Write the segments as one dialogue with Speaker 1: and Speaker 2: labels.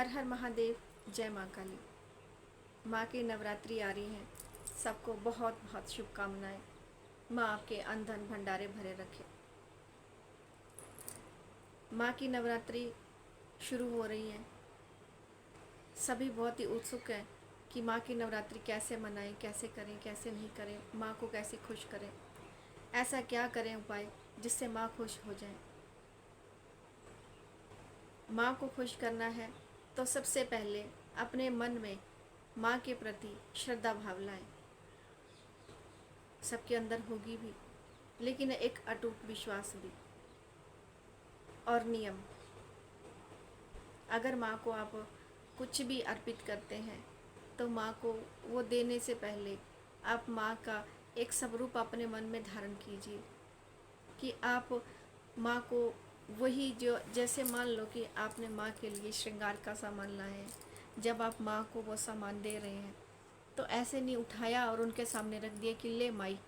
Speaker 1: हर हर महादेव, जय माँ काली। माँ की नवरात्रि आ रही है, सबको बहुत बहुत शुभकामनाएं। माँ आपके अन्न धन भंडारे भरे रखे। माँ की नवरात्रि शुरू हो रही है। सभी बहुत ही उत्सुक हैं कि माँ की नवरात्रि कैसे मनाएं, कैसे करें, कैसे नहीं करें, माँ को कैसे खुश करें, ऐसा क्या करें उपाय जिससे माँ खुश हो जाए। माँ को खुश करना है तो सबसे पहले अपने मन में माँ के प्रति श्रद्धा भाव लाएं। सबके अंदर होगी भी, लेकिन एक अटूट विश्वास भी और नियम। अगर माँ को आप कुछ भी अर्पित करते हैं तो माँ को वो देने से पहले आप माँ का एक स्वरूप अपने मन में धारण कीजिए कि आप माँ को वही जो जैसे मान लो कि आपने माँ के लिए श्रृंगार का सामान लाए हैं, जब आप माँ को वो सामान दे रहे हैं तो ऐसे नहीं उठाया और उनके सामने रख दिया कि ले माई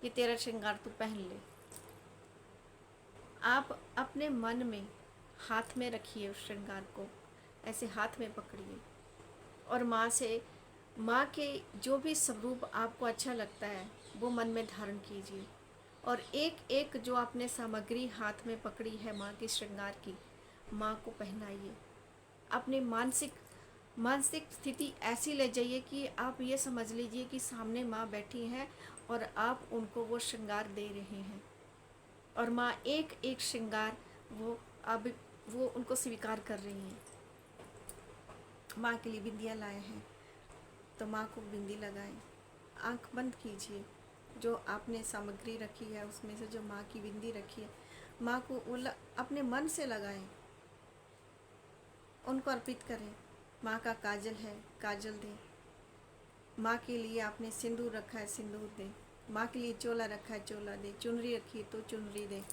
Speaker 1: ये तेरा श्रृंगार तू पहन ले। आप अपने मन में हाथ में रखिए उस श्रृंगार को, ऐसे हाथ में पकड़िए और माँ के जो भी स्वरूप आपको अच्छा लगता है वो मन में धारण कीजिए और एक एक जो आपने सामग्री हाथ में पकड़ी है माँ के श्रृंगार की, माँ को पहनाइए। अपनी मानसिक स्थिति ऐसी ले जाइए कि आप ये समझ लीजिए कि सामने माँ बैठी हैं और आप उनको वो श्रृंगार दे रहे हैं और माँ एक एक श्रृंगार वो उनको स्वीकार कर रही हैं। माँ के लिए बिंदियाँ लाए हैं तो माँ को बिंदी लगाएं। आंख बंद कीजिए, जो आपने सामग्री रखी है उसमें से जो माँ की बिंदी रखी है, माँ को अपने मन से लगाएं, उनको अर्पित करें। माँ का काजल है, काजल दें। माँ के लिए आपने सिंदूर रखा है, सिंदूर दें। माँ के लिए चोला रखा है, चोला दें। चुनरी रखी है तो चुनरी दें।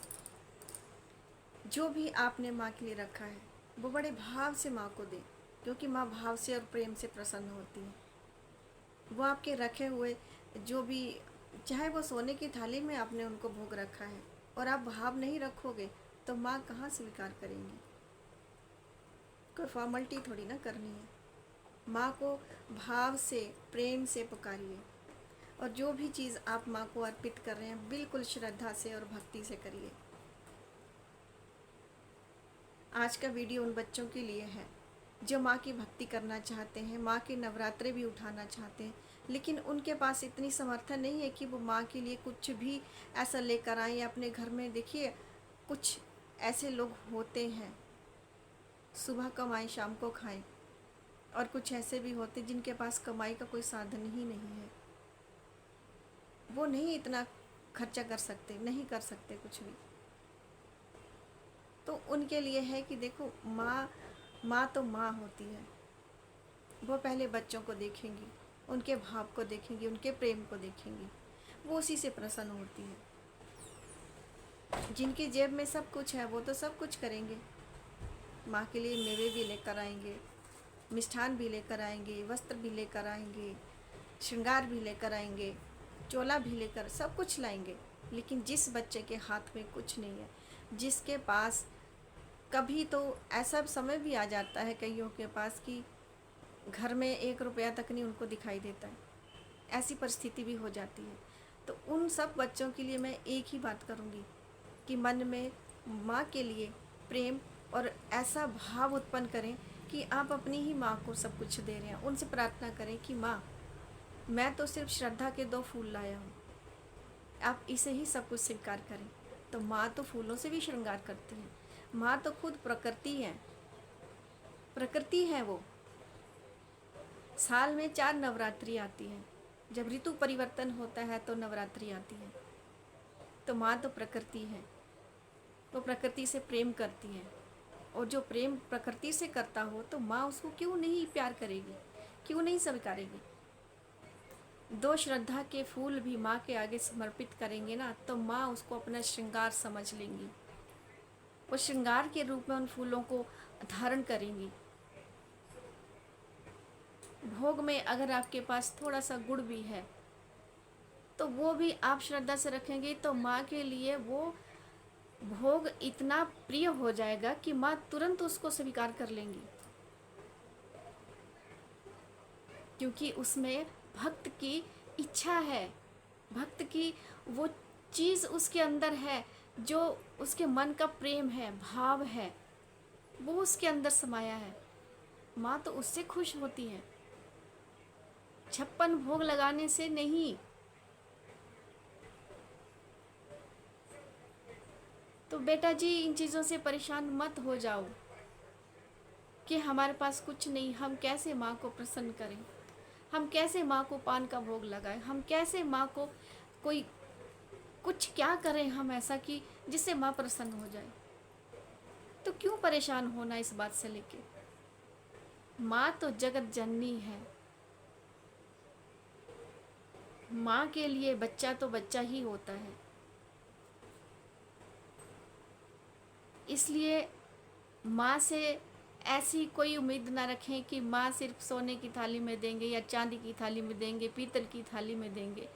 Speaker 1: जो भी आपने माँ के लिए रखा है वो बड़े भाव से माँ को दें, क्योंकि माँ भाव से और प्रेम से प्रसन्न होती है। वो आपके रखे हुए जो भी, चाहे वो सोने की थाली में आपने उनको भोग रखा है और आप भाव नहीं रखोगे तो माँ कहाँ स्वीकार करेंगी। कोई फॉर्मेलिटी थोड़ी ना करनी है। माँ को भाव से प्रेम से पुकारिए और जो भी चीज़ आप माँ को अर्पित कर रहे हैं बिल्कुल श्रद्धा से और भक्ति से करिए। आज का वीडियो उन बच्चों के लिए है जो माँ की भक्ति करना चाहते हैं, माँ के नवरात्रे भी उठाना चाहते हैं, लेकिन उनके पास इतनी समर्थन नहीं है कि वो माँ के लिए कुछ भी ऐसा लेकर आएँ या अपने घर में। देखिए, कुछ ऐसे लोग होते हैं सुबह कमाएं शाम को खाएं, और कुछ ऐसे भी होते जिनके पास कमाई का कोई साधन ही नहीं है। वो नहीं इतना खर्चा कर सकते, नहीं कर सकते कुछ भी। तो उनके लिए है कि देखो, माँ तो माँ होती है। वो पहले बच्चों को देखेंगी, उनके भाव को देखेंगी, उनके प्रेम को देखेंगी, वो उसी से प्रसन्न होती है। जिनकी जेब में सब कुछ है वो तो सब कुछ करेंगे। माँ के लिए मेवे भी लेकर आएंगे, मिष्ठान भी लेकर आएंगे, वस्त्र भी लेकर आएंगे, श्रृंगार भी लेकर आएंगे, चोला भी लेकर सब कुछ लाएंगे। लेकिन जिस बच्चे के हाथ में कुछ नहीं है, जिसके पास कभी तो ऐसा समय भी आ जाता है कईयों के पास कि घर में 1 रुपया तक नहीं उनको दिखाई देता है, ऐसी परिस्थिति भी हो जाती है। तो उन सब बच्चों के लिए मैं एक ही बात करूँगी कि मन में माँ के लिए प्रेम और ऐसा भाव उत्पन्न करें कि आप अपनी ही माँ को सब कुछ दे रहे हैं। उनसे प्रार्थना करें कि माँ, मैं तो सिर्फ श्रद्धा के 2 फूल लाया हूँ, आप इसे ही सब कुछ स्वीकार करें। तो माँ तो फूलों से भी श्रृंगार करती है। माँ तो खुद प्रकृति है, प्रकृति है वो। साल में 4 नवरात्रि आती है, जब ऋतु परिवर्तन होता है तो नवरात्रि आती है। तो माँ तो प्रकृति है, वो प्रकृति से प्रेम करती है, और जो प्रेम प्रकृति से करता हो तो माँ उसको क्यों नहीं प्यार करेगी, क्यों नहीं स्वीकारेगी। 2 श्रद्धा के फूल भी माँ के आगे समर्पित करेंगे ना, तो माँ उसको अपना श्रृंगार समझ लेंगी। वो श्रृंगार के रूप में उन फूलों को धारण करेंगी। भोग में अगर आपके पास थोड़ा सा गुड़ भी है तो वो भी आप श्रद्धा से रखेंगे तो माँ के लिए वो भोग इतना प्रिय हो जाएगा कि माँ तुरंत उसको स्वीकार कर लेंगी। क्योंकि उसमें भक्त की इच्छा है, भक्त की वो चीज़ उसके अंदर है, जो उसके मन का प्रेम है, भाव है, वो उसके अंदर समाया है। माँ तो उससे खुश होती है, 56 भोग लगाने से नहीं। तो बेटा जी इन चीज़ों से परेशान मत हो जाओ कि हमारे पास कुछ नहीं, हम कैसे माँ को प्रसन्न करें, हम कैसे माँ को पान का भोग लगाएं, हम कैसे माँ को कोई कुछ क्या करें हम ऐसा कि जिससे माँ प्रसन्न हो जाए। तो क्यों परेशान होना इस बात से लेके। माँ तो जगत जननी है, माँ के लिए बच्चा तो बच्चा ही होता है। इसलिए माँ से ऐसी कोई उम्मीद ना रखें कि माँ सिर्फ सोने की थाली में देंगे या चांदी की थाली में देंगे, पीतल की थाली में देंगे।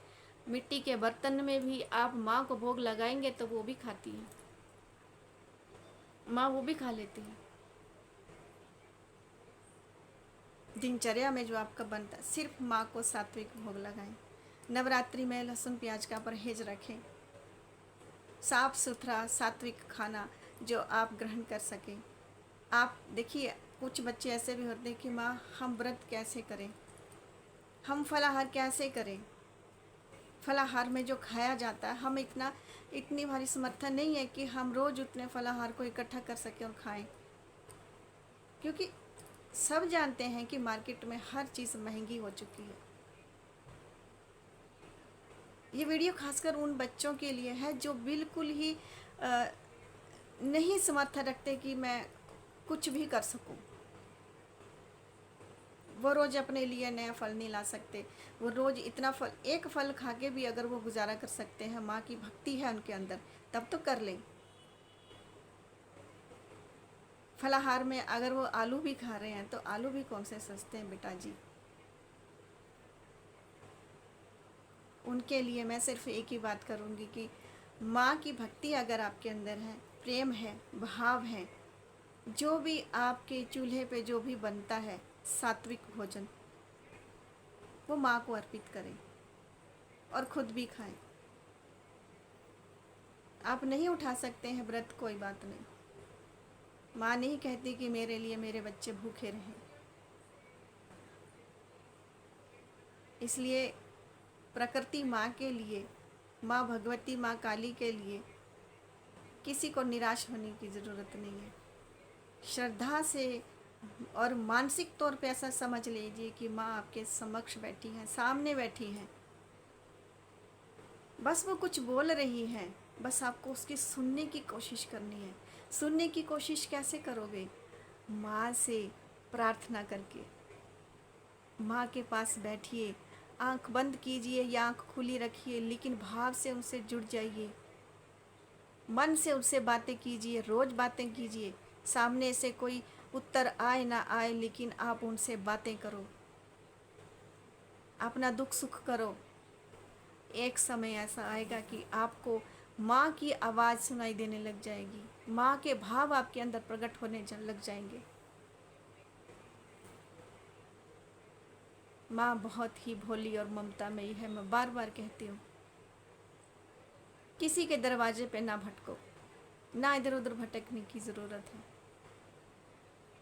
Speaker 1: मिट्टी के बर्तन में भी आप माँ को भोग लगाएंगे तो वो भी खाती है, माँ वो भी खा लेती है। दिनचर्या में जो आपका बनता है सिर्फ माँ को सात्विक भोग लगाएं। नवरात्रि में लहसुन प्याज का परहेज रखें, साफ सुथरा सात्विक खाना जो आप ग्रहण कर सकें। आप देखिए कुछ बच्चे ऐसे भी होते हैं कि माँ हम व्रत कैसे करें, हम फलाहार कैसे करें। फलाहार में जो खाया जाता है हम इतनी हमारी समर्था नहीं है कि हम रोज़ उतने फलाहार को इकट्ठा कर सकें और खाएं, क्योंकि सब जानते हैं कि मार्केट में हर चीज़ महंगी हो चुकी है। ये वीडियो खासकर उन बच्चों के लिए है जो बिल्कुल ही नहीं समर्थ रखते कि मैं कुछ भी कर सकूं। वो रोज़ अपने लिए नया फल नहीं ला सकते, वो रोज़ इतना फल, एक फल खा के भी अगर वो गुजारा कर सकते हैं, माँ की भक्ति है उनके अंदर, तब तो कर लें। फलाहार में अगर वो आलू भी खा रहे हैं तो आलू भी कौन से सस्ते हैं बेटा जी। उनके लिए मैं सिर्फ एक ही बात करूँगी कि माँ की भक्ति अगर आपके अंदर है, प्रेम है, भाव है, जो भी आपके चूल्हे पे जो भी बनता है सात्विक भोजन, वो माँ को अर्पित करें और खुद भी खाएं। आप नहीं उठा सकते हैं व्रत, कोई बात नहीं, माँ नहीं कहती कि मेरे लिए मेरे बच्चे भूखे रहें। इसलिए प्रकृति माँ के लिए, माँ भगवती, माँ काली के लिए किसी को निराश होने की ज़रूरत नहीं है। श्रद्धा से और मानसिक तौर पे ऐसा समझ लीजिए कि माँ आपके समक्ष बैठी हैं, सामने बैठी हैं, बस वो कुछ बोल रही हैं, बस आपको उसकी सुनने की कोशिश करनी है। सुनने की कोशिश कैसे करोगे? माँ से प्रार्थना करके। माँ के पास बैठिए, आंख बंद कीजिए या आंख खुली रखिए, लेकिन भाव से उनसे जुड़ जाइए, मन से उनसे बातें कीजिए, रोज़ बातें कीजिए। सामने से कोई उत्तर आए ना आए, लेकिन आप उनसे बातें करो, अपना दुख सुख करो। एक समय ऐसा आएगा कि आपको माँ की आवाज़ सुनाई देने लग जाएगी, माँ के भाव आपके अंदर प्रकट होने लग जाएंगे। माँ बहुत ही भोली और ममतामयी है, मैं बार बार कहती हूँ। किसी के दरवाजे पे ना भटको, ना इधर उधर भटकने की ज़रूरत है।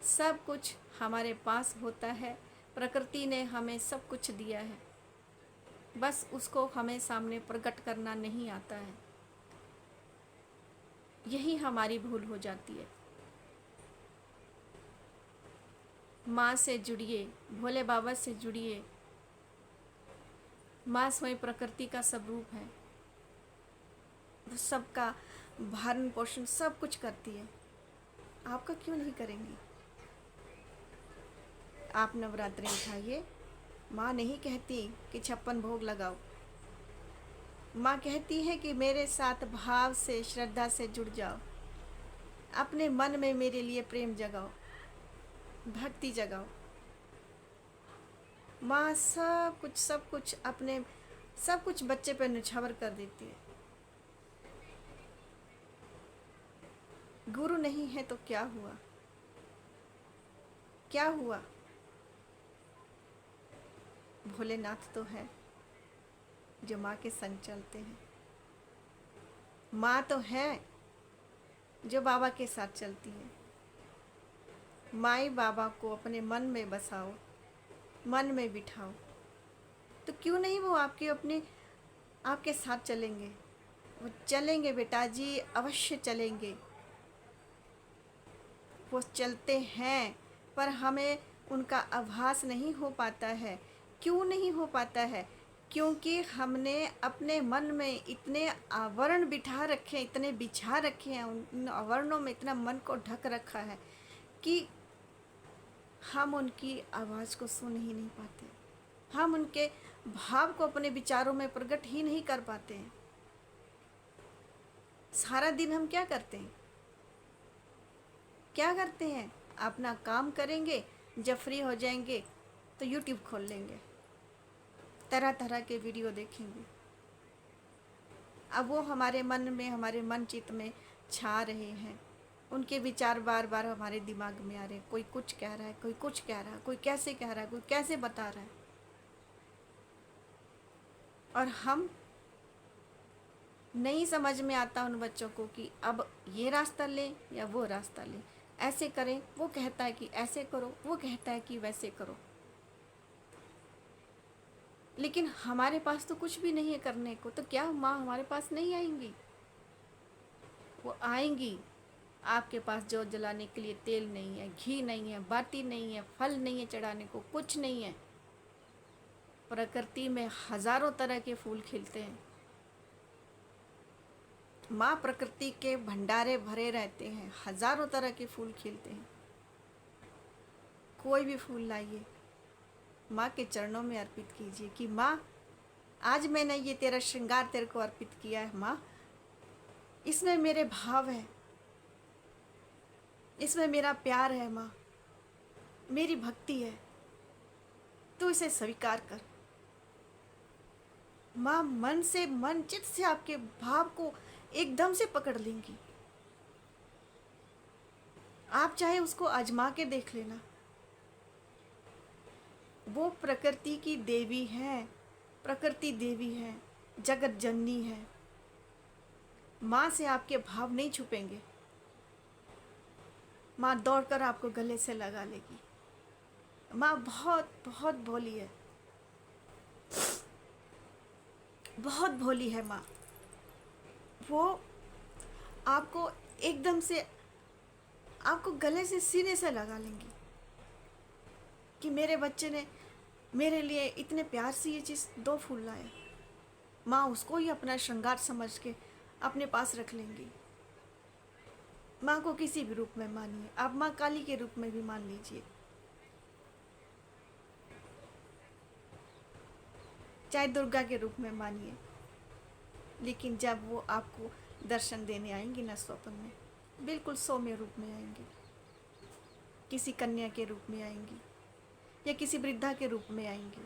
Speaker 1: सब कुछ हमारे पास होता है, प्रकृति ने हमें सब कुछ दिया है, बस उसको हमें सामने प्रकट करना नहीं आता है। यही हमारी भूल हो जाती है। माँ से जुड़िए, भोले बाबा से जुड़िए। माँ स्वयं प्रकृति का स्वरूप है, वो सबका भरण पोषण सब कुछ करती है, आपका क्यों नहीं करेंगी? आप नवरात्रि उठाइए। माँ नहीं कहती कि 56 भोग लगाओ, माँ कहती है कि मेरे साथ भाव से, श्रद्धा से जुड़ जाओ, अपने मन में मेरे लिए प्रेम जगाओ, भक्ति जगाओ। माँ सब कुछ अपने सब कुछ बच्चे पर निछावर कर देती है। गुरु नहीं है तो क्या हुआ, क्या हुआ? भोलेनाथ तो है जो माँ के संग चलते हैं। माँ तो है जो बाबा के साथ चलती है। माई बाबा को अपने मन में बसाओ, मन में बिठाओ, तो क्यों नहीं वो आपके साथ चलेंगे। वो चलेंगे बेटा जी, अवश्य चलेंगे। वो चलते हैं, पर हमें उनका आभास नहीं हो पाता है। क्यों नहीं हो पाता है? क्योंकि हमने अपने मन में इतने आवरण बिठा रखे हैं, इतने बिछा रखे हैं, उन आवरणों में इतना मन को ढक रखा है कि हम उनकी आवाज़ को सुन ही नहीं पाते। हम उनके भाव को अपने विचारों में प्रकट ही नहीं कर पाते हैं। सारा दिन हम क्या करते हैं? क्या करते हैं? अपना काम करेंगे, जब फ्री हो जाएंगे तो यूट्यूब खोल लेंगे, तरह तरह के वीडियो देखेंगे। अब वो हमारे मन में, हमारे मन चित्त में छा रहे हैं। उनके विचार बार बार हमारे दिमाग में आ रहे हैं। कोई कुछ कह रहा है, कोई कुछ कह रहा है, कोई कैसे कह रहा है, कोई कैसे बता रहा है, और हम नहीं समझ में आता उन बच्चों को कि अब ये रास्ता लें या वो रास्ता लें, ऐसे करें। वो कहता है कि ऐसे करो, वो कहता है कि वैसे करो, लेकिन हमारे पास तो कुछ भी नहीं है करने को। तो क्या माँ हमारे पास नहीं आएंगी? वो आएंगी। आपके पास जोत जलाने के लिए तेल नहीं है, घी नहीं है, बाती नहीं है, फल नहीं है चढ़ाने को, कुछ नहीं है। प्रकृति में हजारों तरह के फूल खिलते हैं। माँ प्रकृति के भंडारे भरे रहते हैं, हजारों तरह के फूल खिलते हैं। कोई भी फूल लाइए, माँ के चरणों में अर्पित कीजिए कि माँ, आज मैंने ये तेरा श्रृंगार तेरे को अर्पित किया है। माँ, इसमें मेरे भाव है, इसमें मेरा प्यार है। माँ, मेरी भक्ति है, तू इसे स्वीकार कर। माँ मन से, मन चित्त से आपके भाव को एकदम से पकड़ लेंगी। आप चाहे उसको आजमा के देख लेना। वो प्रकृति की देवी है, प्रकृति देवी है, जगत जननी है। माँ से आपके भाव नहीं छुपेंगे। माँ दौड़कर आपको गले से लगा लेगी। माँ बहुत बहुत भोली है, बहुत भोली है माँ। वो आपको एकदम से, आपको गले से, सीने से लगा लेंगी कि मेरे बच्चे ने मेरे लिए इतने प्यार से ये चीज़ 2 फूल लाए। माँ उसको ही अपना श्रृंगार समझ के अपने पास रख लेंगी। माँ को किसी भी रूप में मानिए, आप माँ काली के रूप में भी मान लीजिए, चाहे दुर्गा के रूप में मानिए, लेकिन जब वो आपको दर्शन देने आएंगी ना स्वप्न में, बिल्कुल सौम्य रूप में आएंगी, किसी कन्या के रूप में आएंगी या किसी वृद्धा के रूप में आएंगी।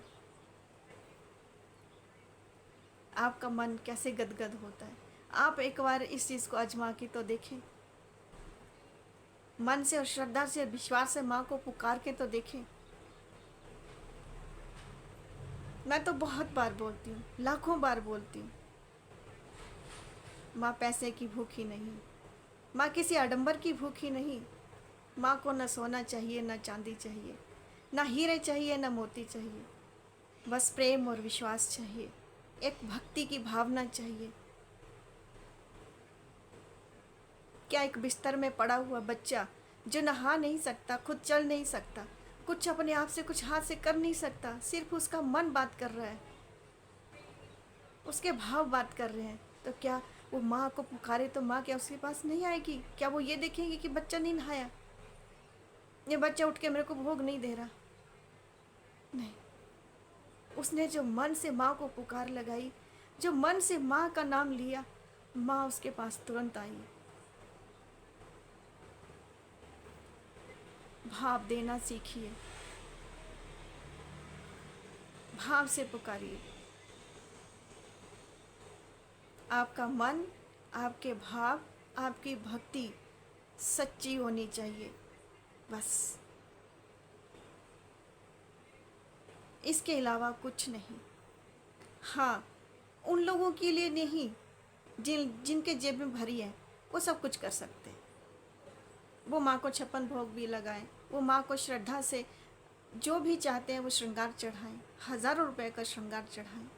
Speaker 1: आपका मन कैसे गदगद होता है। आप एक बार इस चीज़ को आजमा के तो देखें। मन से और श्रद्धा से और विश्वास से माँ को पुकार के तो देखें। मैं तो बहुत बार बोलती हूँ, लाखों बार बोलती हूँ, माँ पैसे की भूखी नहीं, माँ किसी आडंबर की भूखी नहीं। माँ को न सोना चाहिए, न चांदी चाहिए, न हीरे चाहिए, न मोती चाहिए। बस प्रेम और विश्वास चाहिए, एक भक्ति की भावना चाहिए। क्या एक बिस्तर में पड़ा हुआ बच्चा जो नहा नहीं सकता, खुद चल नहीं सकता, कुछ अपने आप से, कुछ हाथ से कर नहीं सकता, सिर्फ उसका मन बात कर रहा है, उसके भाव बात कर रहे हैं, तो क्या वो माँ को पुकारे तो माँ क्या उसके पास नहीं आएगी? क्या वो ये देखेंगी कि बच्चा नहीं नहाया, ये बच्चा उठ के मेरे को भोग नहीं दे रहा? नहीं। उसने जो मन से माँ को पुकार लगाई, जो मन से माँ का नाम लिया, माँ उसके पास तुरंत आई। भाव देना सीखिए, भाव से पुकारिए। आपका मन, आपके भाव, आपकी भक्ति सच्ची होनी चाहिए। बस इसके अलावा कुछ नहीं। हाँ, उन लोगों के लिए नहीं जिनके जेब में भरी है, वो सब कुछ कर सकते हैं। वो माँ को 56 भोग भी लगाएं, वो माँ को श्रद्धा से जो भी चाहते हैं वो श्रृंगार चढ़ाएं, हज़ारों रुपए का श्रृंगार चढ़ाएं,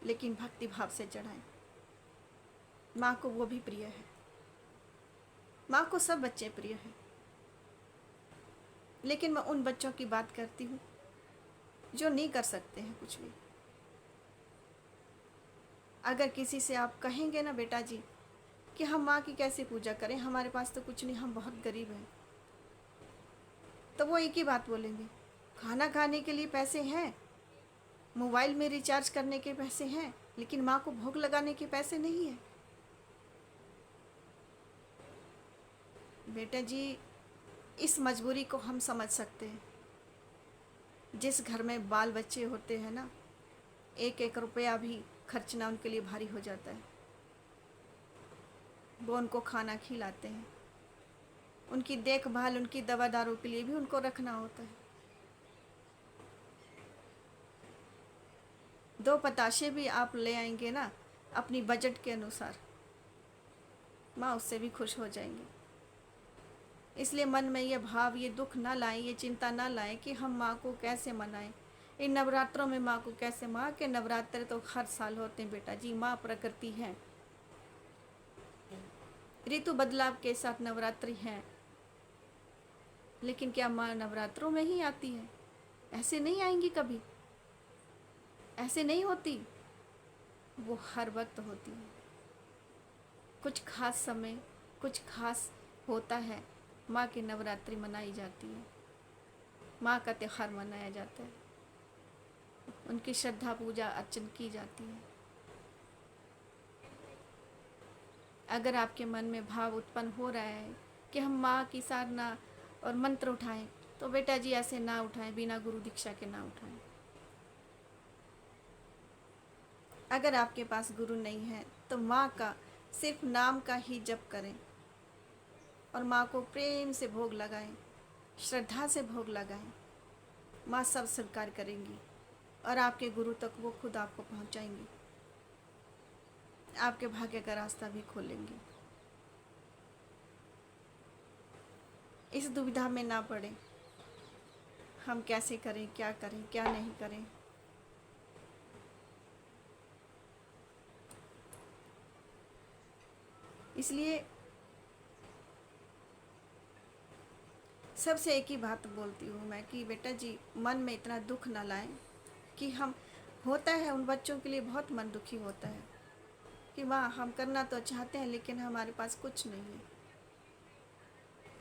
Speaker 1: लेकिन भक्ति भाव से चढ़ाएं। माँ को वो भी प्रिय है। माँ को सब बच्चे प्रिय हैं, लेकिन मैं उन बच्चों की बात करती हूँ जो नहीं कर सकते हैं कुछ भी। अगर किसी से आप कहेंगे ना बेटा जी कि हम माँ की कैसे पूजा करें, हमारे पास तो कुछ नहीं, हम बहुत गरीब हैं, तो वो एक ही बात बोलेंगे, खाना खाने के लिए पैसे हैं, मोबाइल में रिचार्ज करने के पैसे हैं, लेकिन माँ को भोग लगाने के पैसे नहीं है। बेटा जी, इस मजबूरी को हम समझ सकते हैं। जिस घर में बाल बच्चे होते हैं ना, एक एक रुपया भी खर्चना उनके लिए भारी हो जाता है। वो उनको खाना खिलाते हैं, उनकी देखभाल, उनकी दवा दारू के लिए भी उनको रखना होता है। 2 पताशे भी आप ले आएंगे ना अपनी बजट के अनुसार, माँ उससे भी खुश हो जाएंगी। इसलिए मन में ये भाव, ये दुख ना लाएं, ये चिंता ना लाएं कि हम माँ को कैसे मनाएं। इन नवरात्रों में माँ को कैसे, माँ के नवरात्र तो हर साल होते हैं बेटा जी। माँ प्रकृति है, ऋतु बदलाव के साथ नवरात्रि है, लेकिन क्या माँ नवरात्रों में ही आती है? ऐसे नहीं आएंगी कभी, ऐसे नहीं होती। वो हर वक्त होती है। कुछ खास समय, कुछ खास होता है, माँ की नवरात्रि मनाई जाती है, माँ का त्यौहार मनाया जाता है, उनकी श्रद्धा पूजा अर्चन की जाती है। अगर आपके मन में भाव उत्पन्न हो रहा है कि हम माँ की साधना और मंत्र उठाएं, तो बेटा जी ऐसे ना उठाएं, बिना गुरु दीक्षा के ना उठाएं। अगर आपके पास गुरु नहीं है तो माँ का सिर्फ नाम का ही जप करें और माँ को प्रेम से भोग लगाएं, श्रद्धा से भोग लगाएं। माँ सब स्वीकार करेंगी और आपके गुरु तक वो खुद आपको पहुँचाएंगी, आपके भाग्य का रास्ता भी खोलेंगी। इस दुविधा में ना पड़े, हम कैसे करें, क्या करें, क्या नहीं करें। इसलिए सबसे एक ही बात बोलती हूँ मैं कि बेटा जी, मन में इतना दुख ना लाएं कि हम, होता है उन बच्चों के लिए बहुत मन दुखी होता है कि माँ हम करना तो चाहते हैं लेकिन हमारे पास कुछ नहीं है।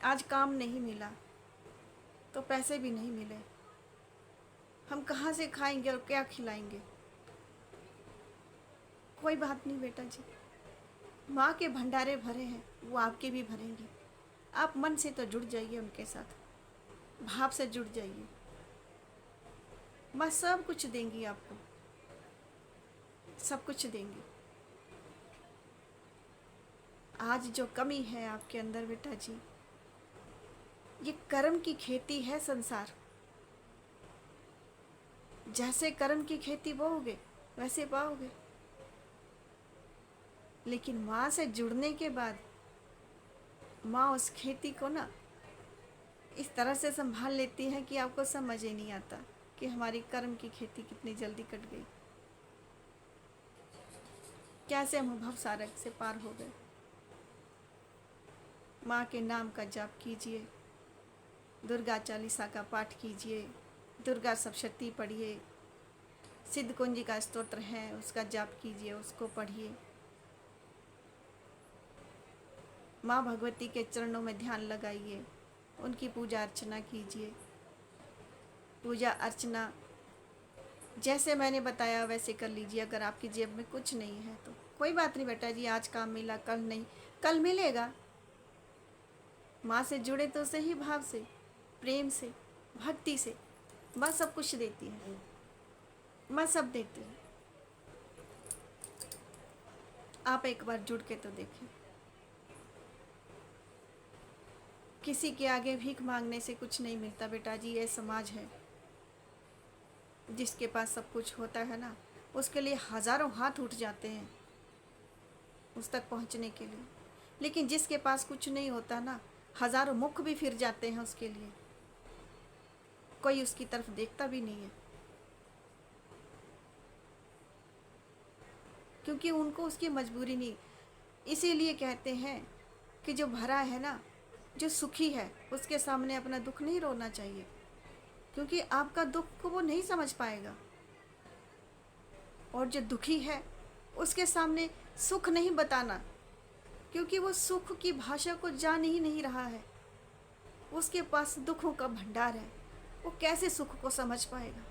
Speaker 1: आज काम नहीं मिला तो पैसे भी नहीं मिले, हम कहाँ से खाएंगे और क्या खिलाएंगे। कोई बात नहीं बेटा जी, माँ के भंडारे भरे हैं, वो आपके भी भरेंगे। आप मन से तो जुड़ जाइए, उनके साथ भाव से जुड़ जाइए। माँ सब कुछ देंगी आपको, सब कुछ देंगी। आज जो कमी है आपके अंदर बेटा जी, ये कर्म की खेती है संसार। जैसे कर्म की खेती बोओगे वैसे पाओगे, लेकिन माँ से जुड़ने के बाद माँ उस खेती को ना इस तरह से संभाल लेती है कि आपको समझ ही नहीं आता कि हमारी कर्म की खेती कितनी जल्दी कट गई, कैसे हम भव सागर से पार हो गए। माँ के नाम का जाप कीजिए, दुर्गा चालीसा का पाठ कीजिए, दुर्गा सप्तशती पढ़िए, सिद्ध कुंजी का स्तोत्र है उसका जाप कीजिए, उसको पढ़िए। माँ भगवती के चरणों में ध्यान लगाइए, उनकी पूजा अर्चना कीजिए। पूजा अर्चना जैसे मैंने बताया वैसे कर लीजिए। अगर आपकी जेब में कुछ नहीं है तो कोई बात नहीं बेटा जी, आज काम मिला कल नहीं, कल मिलेगा। माँ से जुड़े तो सही भाव से, प्रेम से, भक्ति से। माँ सब कुछ देती है, माँ सब देती है। आप एक बार जुड़ के तो देखें। किसी के आगे भीख मांगने से कुछ नहीं मिलता बेटा जी, ये समाज है। जिसके पास सब कुछ होता है ना, उसके लिए हज़ारों हाथ उठ जाते हैं उस तक पहुंचने के लिए। लेकिन जिसके पास कुछ नहीं होता ना, हज़ारों मुख भी फिर जाते हैं उसके लिए, कोई उसकी तरफ देखता भी नहीं है, क्योंकि उनको उसकी मजबूरी नहीं। इसीलिए कहते हैं कि जो भरा है ना, जो सुखी है, उसके सामने अपना दुख नहीं रोना चाहिए, क्योंकि आपका दुख को वो नहीं समझ पाएगा। और जो दुखी है उसके सामने सुख नहीं बताना, क्योंकि वो सुख की भाषा को जान ही नहीं रहा है। उसके पास दुखों का भंडार है, वो कैसे सुख को समझ पाएगा।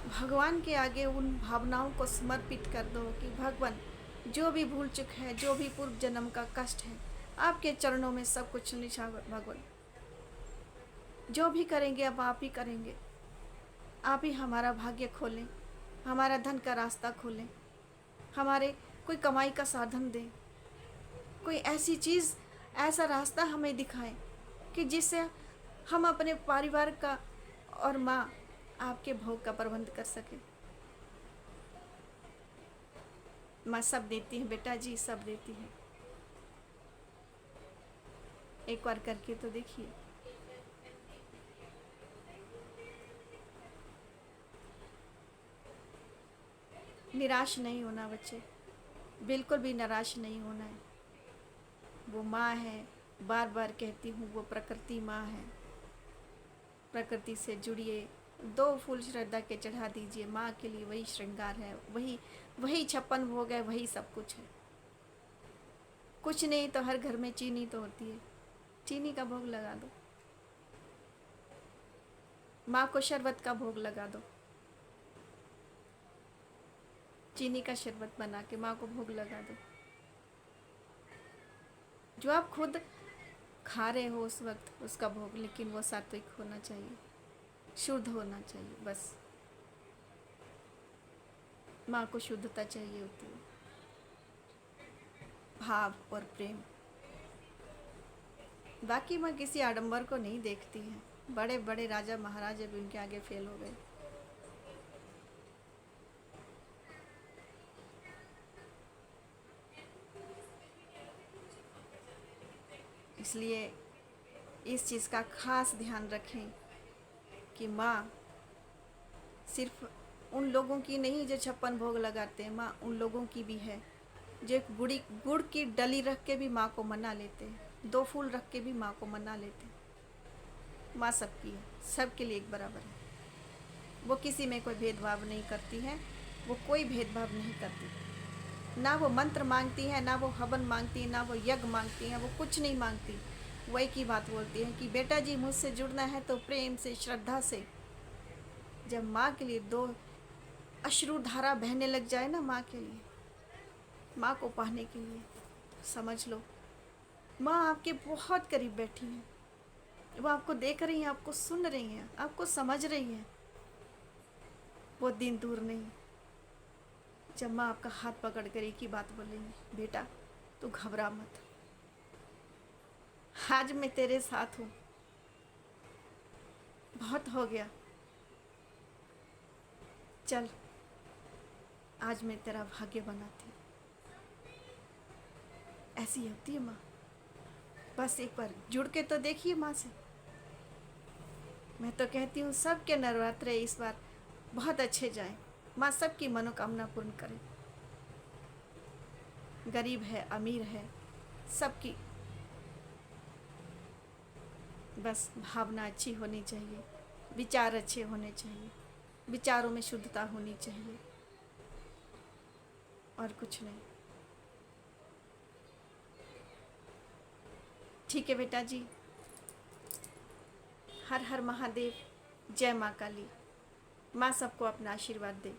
Speaker 1: भगवान के आगे उन भावनाओं को समर्पित कर दो कि भगवान, जो भी भूल चुक है, जो भी पूर्व जन्म का कष्ट है, आपके चरणों में सब कुछ निछावर। भगवान जो भी करेंगे अब आप ही करेंगे। आप ही हमारा भाग्य खोलें, हमारा धन का रास्ता खोलें, हमारे कोई कमाई का साधन दें, कोई ऐसी चीज़, ऐसा रास्ता हमें दिखाएं कि जिससे हम अपने परिवार का और माँ आपके भोग का प्रबंध कर सकें। माँ सब देती है बेटा जी, सब देती है। एक बार करके तो देखिए। निराश नहीं होना बच्चे, बिल्कुल भी निराश नहीं होना है। वो माँ है, बार बार कहती हूँ, वो प्रकृति माँ है। प्रकृति से जुड़िए, 2 फूल श्रद्धा के चढ़ा दीजिए माँ के लिए, वही श्रृंगार है, वही 56 भोग है, वही सब कुछ है। कुछ नहीं तो हर घर में चीनी तो होती है, चीनी का भोग लगा दो, माँ को शरबत का भोग लगा दो, चीनी का शरबत बना के माँ को भोग लगा दो। जो आप खुद खा रहे हो उस वक्त उसका भोग, लेकिन वो सात्विक होना चाहिए, शुद्ध होना चाहिए। बस माँ को शुद्धता चाहिए होती है, भाव और प्रेम। बाकी माँ किसी आडंबर को नहीं देखती है। बड़े बड़े राजा महाराजा भी उनके आगे फेल हो गए। इसलिए इस चीज़ का खास ध्यान रखें कि माँ सिर्फ उन लोगों की नहीं जो 56 भोग लगाते हैं, माँ उन लोगों की भी है जो एक गुड़ की डली रख के भी माँ को मना लेते हैं, 2 फूल रख के भी माँ को मना लेते हैं। माँ सबकी है, सबके लिए एक बराबर है। वो किसी में कोई भेदभाव नहीं करती है, वो कोई भेदभाव नहीं करती। ना वो मंत्र मांगती है, ना वो हवन मांगती है, ना वो यज्ञ मांगती है, वो कुछ नहीं मांगती। वो एक ही बात बोलती है कि बेटा जी मुझसे जुड़ना है तो प्रेम से, श्रद्धा से। जब माँ के लिए 2 अश्रु धारा बहने लग जाए ना, माँ के लिए, माँ को पाने के लिए, समझ लो माँ आपके बहुत करीब बैठी हैं। वो आपको देख रही हैं, आपको सुन रही हैं, आपको समझ रही हैं। वो दिन दूर नहीं जब माँ आपका हाथ पकड़ कर एक ही बात बोलेंगी, बेटा तू घबरा मत, आज मैं तेरे साथ हूँ, बहुत हो गया, चल आज मैं तेरा भाग्य बनाती। ऐसी होती है माँ। बस एक बार जुड़ के तो देखिए माँ से। मैं तो कहती हूँ सबके नवरात्रे इस बार बहुत अच्छे जाएं, माँ सबकी मनोकामना पूर्ण करे। गरीब है, अमीर है, सबकी बस भावना अच्छी होनी चाहिए, विचार अच्छे होने चाहिए, विचारों में शुद्धता होनी चाहिए, और कुछ नहीं। ठीक है बेटा जी। हर हर महादेव। जय माँ काली। माँ सबको अपना आशीर्वाद दे।